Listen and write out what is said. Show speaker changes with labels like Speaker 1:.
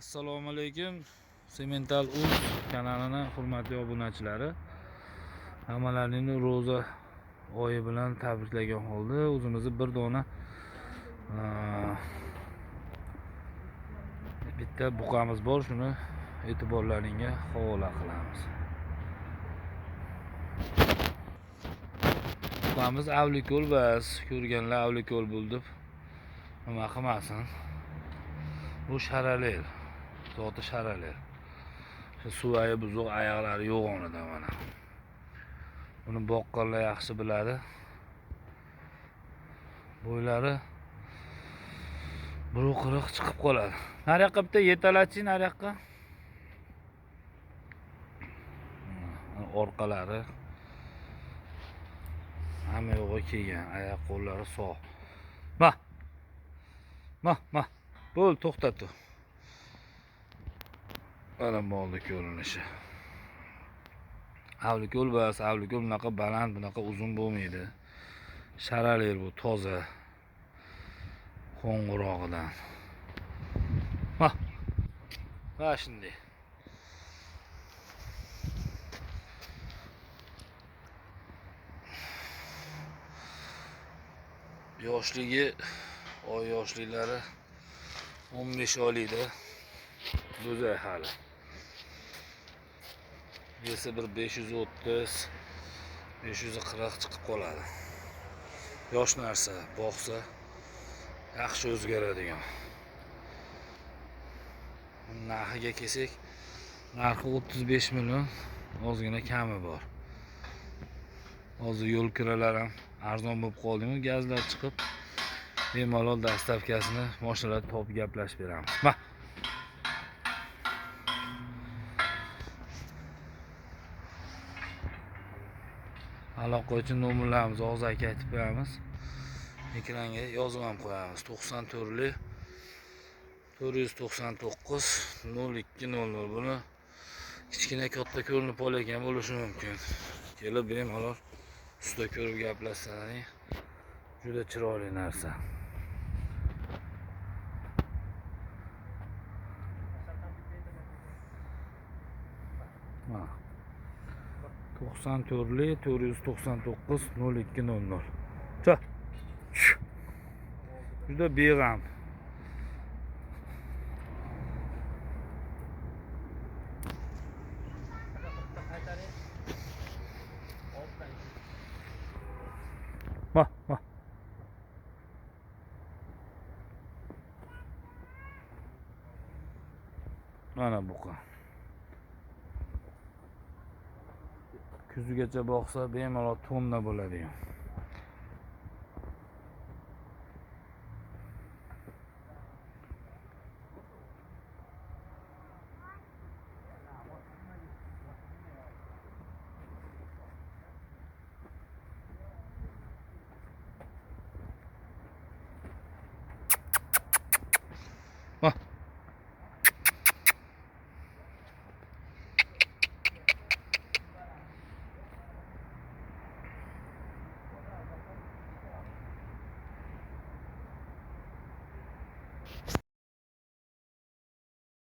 Speaker 1: Assalomu alaykum. Semental Uz kanalining hurmatli obunachilari. Hammalaringni ro'za oyi bilan tabriklagan holda o'zimizni bir dona bitta buqamiz bor, shuni e'tiborlaringga havola qilamiz. Buqamiz Avliko'l bas, ko'rganlar Avliko'l bo'ldi. Nima qilmasin? Bu sharaler. Zoti sharaler. Suvayi buzuq, oyoqlari yo'q o'rnida mana. Buni boqqanlar yaxshi biladi. Bo'ylari bir qirq chiqib qoladi. Nariyoqqa bitta yetalatchi, nariyoqqa. Orqalari hamma yo'g'i kelgan, oyoq qo'llari sog'. Ma. Bo'l, to'xtat. Mana bo'ldi ko'rinishi. Avliko'l bas, Avliko'l bunaqa baland, bunaqa uzun bo'lmaydi. Sharaler bu, toza. Qo'ng'irog'idan. Va shunday. Yoshligi, oy yoshliklari 15 oylikda. Go'zal hali. Besi bir 530, 540 chiqib qoladi. Yosh narsa, boqsa yaxshi o'zgaradigan. Narxiga kelsak, narxi 35 million, ozgina kami bor. Hozir yo'l kiralar ham arzon bo'lib qoldi-ku, gazlar chiqib, bemalol dastavkasini mashinalar topib gaplashib beramiz. Aloqa uchun nomerlarimizni og'zaki aytib qo'yamiz. Ekranga yozib ham qo'yamiz. 94 499 0200. Buni kichkina katta ko'rinib qolgan bo'lishi mumkin. Kelib bemalol usta ko'rib gaplashsalaring, juda chiroyli narsa. Ma 94 499 0200. Juda beg'am. Ma. Mana buqa. Kuzigacha boqsa bemalol tonna bo'ladigan.